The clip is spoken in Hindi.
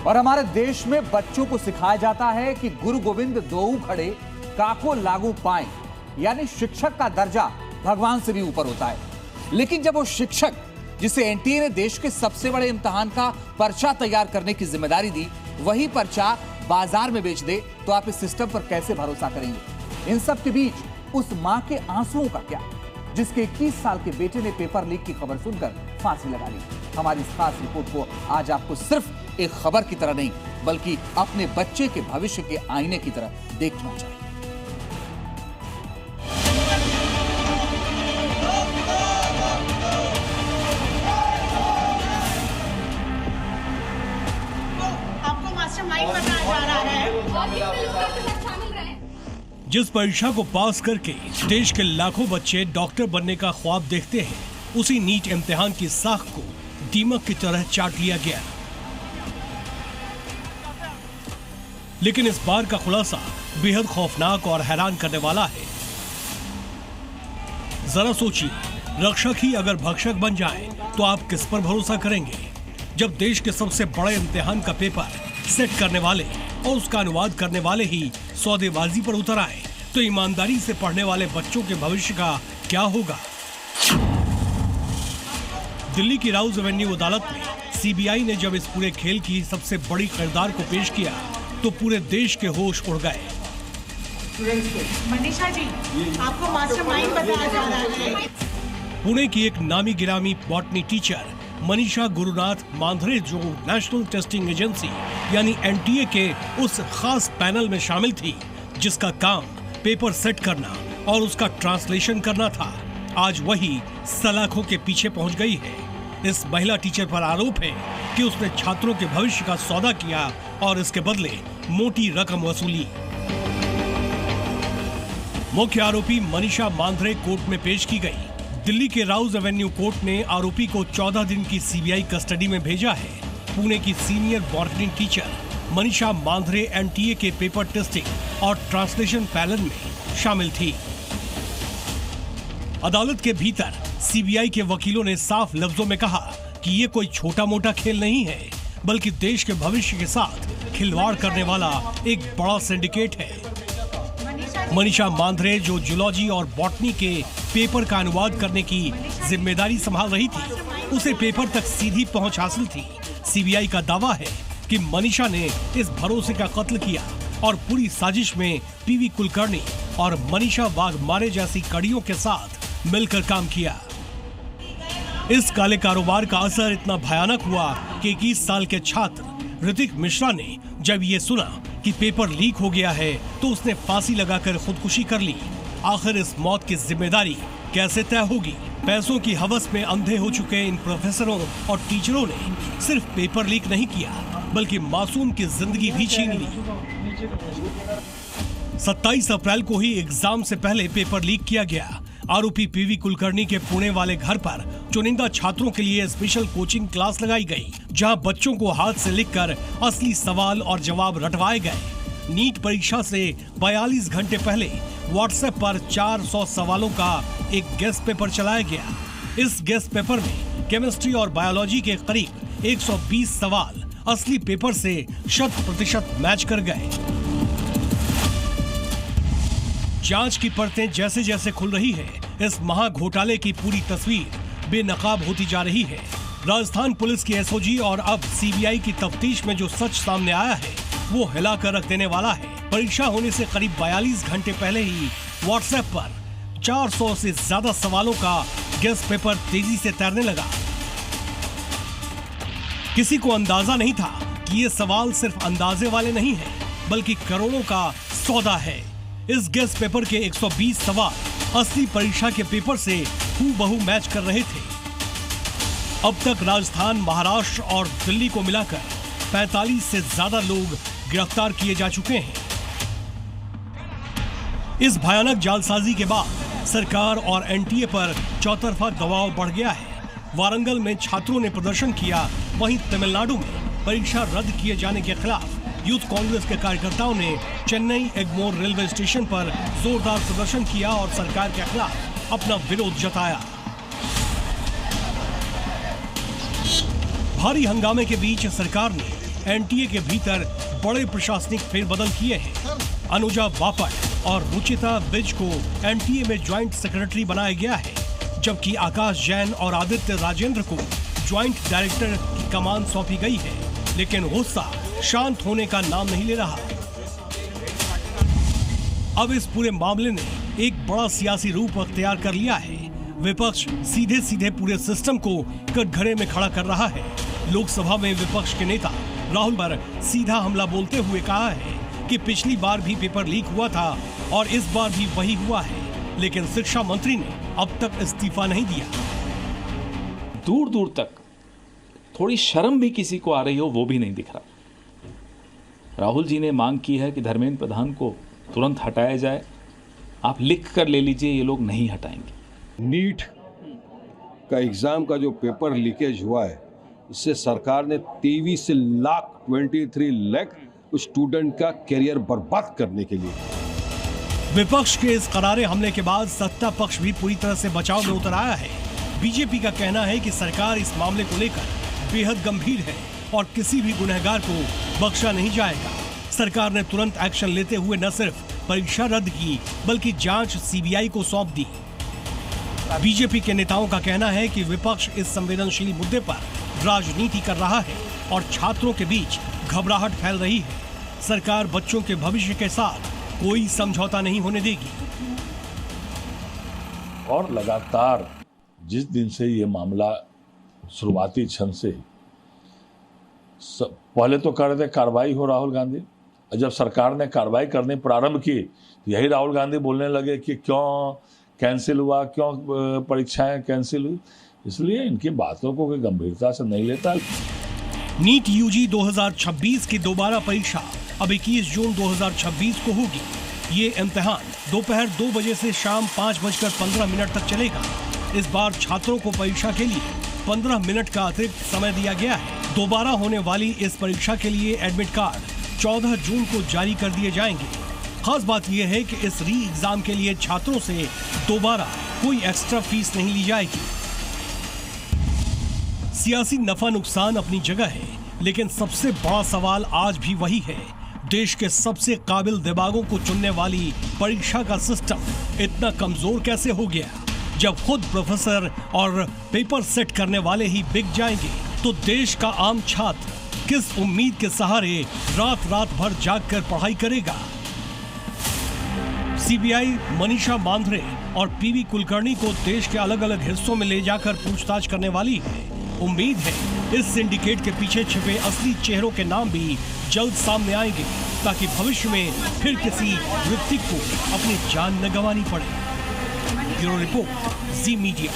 और हमारे देश में बच्चों को सिखाया जाता है कि गुरु गोविंद दोऊ खड़े काको लागू पाए, यानी शिक्षक का दर्जा भगवान से भी ऊपर होता है। लेकिन जब वो शिक्षक जिसे एनटीए ने देश के सबसे बड़े इम्तिहान का पर्चा तैयार करने की जिम्मेदारी दी, वही पर्चा बाजार में बेच दे, तो आप इस सिस्टम पर कैसे भरोसा करेंगे? इन सब के बीच उस मां के आंसुओं का क्या, जिसके 21 साल के बेटे ने पेपर लीक की खबर सुनकर फांसी लगा ली। हमारी इस खास रिपोर्ट को आज आपको सिर्फ एक खबर की तरह नहीं, बल्कि अपने बच्चे के भविष्य के आईने की तरह देखना चाहिए। आपको मास्टरमाइंड बताया जा रहा है। जिस परीक्षा को पास करके देश के लाखों बच्चे डॉक्टर बनने का ख्वाब देखते हैं, उसी नीट इम्तिहान की साख को दीमक की तरह चाट लिया गया। लेकिन इस बार का खुलासा बेहद खौफनाक और हैरान करने वाला है। जरा सोचिए, रक्षक ही अगर भक्षक बन जाए तो आप किस पर भरोसा करेंगे? जब देश के सबसे बड़े इम्तिहान का पेपर सेट करने वाले और उसका अनुवाद करने वाले ही सौदेबाजी पर उतर आए, तो ईमानदारी से पढ़ने वाले बच्चों के भविष्य का क्या होगा? दिल्ली की राउज एवेन्यू अदालत में सीबीआई ने जब इस पूरे खेल की सबसे बड़ी किरदार को पेश किया, तो पूरे देश के होश उड़ गए। मनीषा जी, आपको मास्टरमाइंड बताया जा रहा है। पुणे की एक नामी गिरामी बॉटनी टीचर मनीषा गुरुनाथ मांधरे, जो नेशनल टेस्टिंग एजेंसी यानी एनटीए के उस खास पैनल में शामिल थी जिसका काम पेपर सेट करना और उसका ट्रांसलेशन करना था, आज वही सलाखों के पीछे पहुंच गई है। इस महिला टीचर पर आरोप है कि उसने छात्रों के भविष्य का सौदा किया और इसके बदले मोटी रकम वसूली। मुख्य आरोपी मनीषा मांधरे कोर्ट में पेश की गई। दिल्ली के राउज एवेन्यू कोर्ट ने आरोपी को 14 दिन की सीबीआई कस्टडी में भेजा है। पुणे की senior botany teacher Manisha Mandhare NTA के पेपर टेस्टिंग और ट्रांसलेशन पैनल में शामिल थी। अदालत के भीतर सीबीआई के वकीलों ने साफ लफ्जों में कहा कि ये कोई छोटा मोटा खेल नहीं है, बल्कि देश के भविष्य के साथ खिलवाड़ करने वाला एक बड़ा सिंडिकेट है। मनीषा मांधरे, जो जूलॉजी और बॉटनी के पेपर का अनुवाद करने की जिम्मेदारी संभाल रही थी, उसे पेपर तक सीधी पहुंच हासिल थी। सीबीआई का दावा है कि मनीषा ने इस भरोसे का कत्ल किया और पूरी साजिश में पीवी कुलकर्णी और मनीषा वाघमारे जैसी कड़ियों के साथ मिलकर काम किया। इस काले कारोबार का असर इतना भयानक हुआ कि 21 साल के छात्र ऋतिक मिश्रा ने जब ये सुना कि पेपर लीक हो गया है, तो उसने फांसी लगाकर खुदकुशी कर ली। आखिर इस मौत की जिम्मेदारी कैसे तय होगी? पैसों की हवस में अंधे हो चुके इन प्रोफेसरों और टीचरों ने सिर्फ पेपर लीक नहीं किया, बल्कि मासूम की जिंदगी भी छीन ली। 27 अप्रैल को ही एग्जाम से पहले पेपर लीक किया गया। आरोपी पीवी कुलकर्णी के पुणे वाले घर पर चुनिंदा छात्रों के लिए स्पेशल कोचिंग क्लास लगाई गई, जहां बच्चों को हाथ से लिखकर असली सवाल और जवाब रटवाए गए। नीट परीक्षा से 42 घंटे पहले व्हाट्सएप पर 400 सवालों का एक गेस्ट पेपर चलाया गया। इस गेस्ट पेपर में केमिस्ट्री और बायोलॉजी के करीब 120 सवाल असली पेपर से 100% मैच कर गए। जांच की परतें जैसे जैसे खुल रही है, इस महा घोटाले की पूरी तस्वीर बेनकाब होती जा रही है। राजस्थान पुलिस की एसओजी और अब सीबीआई की तफ्तीश में जो सच सामने आया है, वो हिलाकर रख देने वाला है। परीक्षा होने से करीब 42 घंटे पहले ही व्हाट्सएप पर 400 से ज्यादा सवालों का गेस्ट पेपर तेजी से तैरने लगा। किसी को अंदाजा नहीं था कि ये सवाल सिर्फ अंदाजे वाले नहीं हैं, बल्कि करोड़ों का सौदा है। इस गेस्ट पेपर के 120 सवाल असली परीक्षा के पेपर से हूबहू मैच कर रहे थे। अब तक राजस्थान, महाराष्ट्र और दिल्ली को मिलाकर 45 से ज्यादा लोग गिरफ्तार किए जा चुके हैं। इस भयानक जालसाजी के बाद सरकार और एनटीए पर चौतरफा दबाव बढ़ गया है। वारंगल में छात्रों ने प्रदर्शन किया, वहीं तमिलनाडु में परीक्षा रद्द किए जाने के खिलाफ यूथ कांग्रेस के कार्यकर्ताओं ने चेन्नई एग्मोर रेलवे स्टेशन पर जोरदार प्रदर्शन किया और सरकार के खिलाफ अपना विरोध जताया। भारी हंगामे के बीच सरकार ने एनटीए के भीतर बड़े प्रशासनिक फेरबदल किए हैं। अनुजा बापट और रुचिता बिज को एनटीए में ज्वाइंट सेक्रेटरी बनाया गया है, जबकि आकाश जैन और आदित्य राजेंद्र को ज्वाइंट डायरेक्टर की कमान सौंपी गई है। लेकिन गुस्सा शांत होने का नाम नहीं ले रहा। अब इस पूरे मामले ने एक बड़ा सियासी रूप अख्तियार कर लिया है। विपक्ष सीधे सीधे पूरे सिस्टम को कटघरे में खड़ा कर रहा है। लोकसभा में विपक्ष के नेता राहुल पर सीधा हमला बोलते हुए कहा है कि पिछली बार भी पेपर लीक हुआ था और इस बार भी वही हुआ है, लेकिन शिक्षा मंत्री ने अब तक इस्तीफा नहीं दिया। दूर दूर तक थोड़ी शर्म भी किसी को आ रही हो वो भी नहीं दिख रहा। राहुल जी ने मांग की है कि धर्मेंद्र प्रधान को तुरंत हटाया जाए। आप लिख कर ले लीजिए, ये लोग नहीं हटाएंगे। नीट का एग्जाम का जो पेपर लीकेज हुआ है, इससे सरकार ने 23 लाख स्टूडेंट का करियर बर्बाद करने के लिए। विपक्ष के इस करारे हमले के बाद सत्ता पक्ष भी पूरी तरह से बचाव में उतर आया है। बीजेपी का कहना है कि सरकार इस मामले को लेकर बेहद गंभीर है और किसी भी गुनहगार को बख्शा नहीं जाएगा। सरकार ने तुरंत एक्शन लेते हुए न सिर्फ परीक्षा रद्द की, बल्कि जांच सीबीआई को सौंप दी। बीजेपी के नेताओं का कहना है कि विपक्ष इस संवेदनशील मुद्दे पर राजनीति कर रहा है और छात्रों के बीच घबराहट फैल रही है। सरकार बच्चों के भविष्य के साथ कोई समझौता नहीं होने देगी। और लगातार जिस दिन से ये मामला शुरुआती क्षण से पहले तो कह रहे थे कार्रवाई हो राहुल गांधी, और जब सरकार ने कार्रवाई करनी प्रारंभ की तो यही राहुल गांधी बोलने लगे कि क्यों कैंसिल हुआ, क्यों परीक्षाएं कैंसिल हुई। इसलिए इनकी बातों को कोई गंभीरता से नहीं लेता। नीट यूजी 2026 की दोबारा परीक्षा अब 21 जून 2026 को होगी। ये इम्तिहान दोपहर 2 बजे से शाम 5:15 तक चलेगा। इस बार छात्रों को परीक्षा के लिए 15 मिनट का अतिरिक्त समय दिया गया है। दोबारा होने वाली इस परीक्षा के लिए एडमिट कार्ड 14 जून को जारी कर दिए जाएंगे। खास बात यह है कि इस री एग्जाम के लिए छात्रों से दोबारा कोई एक्स्ट्रा फीस नहीं ली जाएगी। सियासी नफा नुकसान अपनी जगह है, लेकिन सबसे बड़ा सवाल आज भी वही है, देश के सबसे काबिल दिमागों को चुनने वाली परीक्षा का सिस्टम इतना कमजोर कैसे हो गया। जब खुद प्रोफेसर और पेपर सेट करने वाले ही बिक जाएंगे, तो देश का आम छात्र किस उम्मीद के सहारे रात रात भर जागकर पढ़ाई करेगा। सीबीआई मनीषा मांद्रे और पीवी कुलकर्णी को देश के अलग अलग हिस्सों में ले जाकर पूछताछ करने वाली है। उम्मीद है इस सिंडिकेट के पीछे छिपे असली चेहरों के नाम भी जल्द सामने आएंगे, ताकि भविष्य में फिर किसी व्यक्ति को अपनी जान न गंवानी पड़े। ब्यूरो रिपोर्ट, जी मीडिया।